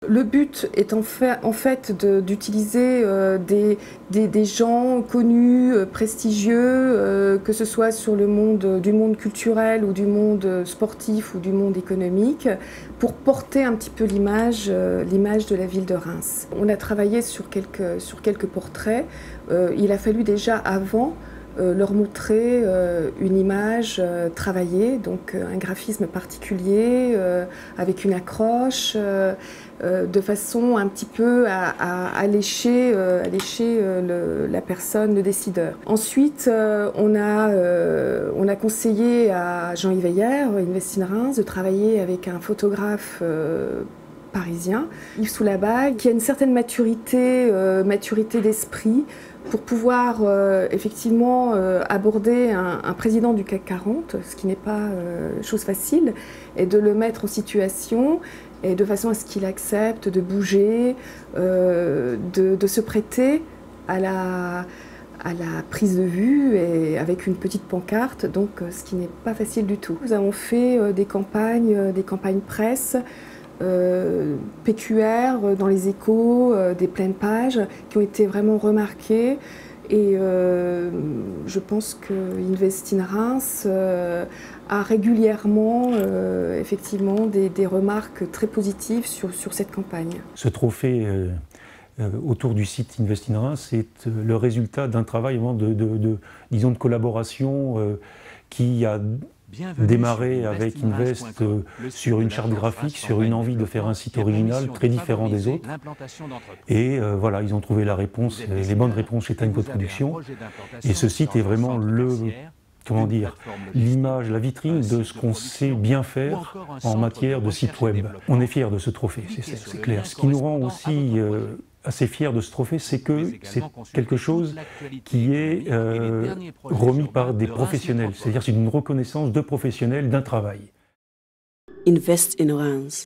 Le but est d'utiliser des gens connus, prestigieux, que ce soit sur le monde culturel ou du monde sportif ou du monde économique, pour porter un petit peu l'image de la ville de Reims. On a travaillé sur quelques portraits. Il a fallu déjà avant leur montrer une image travaillée, donc un graphisme particulier, avec une accroche, de façon un petit peu à allécher la personne, le décideur. Ensuite, on a conseillé à Jean-Yves Heyer, Invest in Reims, de travailler avec un photographe parisien, Yves Soulabague, qui a une certaine maturité d'esprit, pour pouvoir effectivement aborder un président du CAC 40, ce qui n'est pas chose facile, et de le mettre en situation, et de façon à ce qu'il accepte de bouger, de se prêter à la prise de vue, et avec une petite pancarte, donc ce qui n'est pas facile du tout. Nous avons fait des campagnes presse, PQR dans les Échos, des pleines pages qui ont été vraiment remarquées, et je pense que Invest in Reims a régulièrement effectivement des remarques très positives sur cette campagne. Ce trophée autour du site Invest in Reims, c'est le résultat d'un travail vraiment disons de collaboration qui a démarré avec Invest sur une charte graphique, sur une envie de faire un site original très différent des autres. Et voilà, ils ont trouvé la réponse, les bonnes réponses chez Time Code Production. Et ce site est vraiment l'image, la vitrine de ce qu'on sait bien faire en matière de site web. On est fiers de ce trophée, c'est clair. Ce qui nous rend aussi assez fiers de ce trophée, c'est que c'est quelque chose qui est remis par des professionnels. C'est-à-dire c'est une reconnaissance de professionnels d'un travail. Invest in Reims.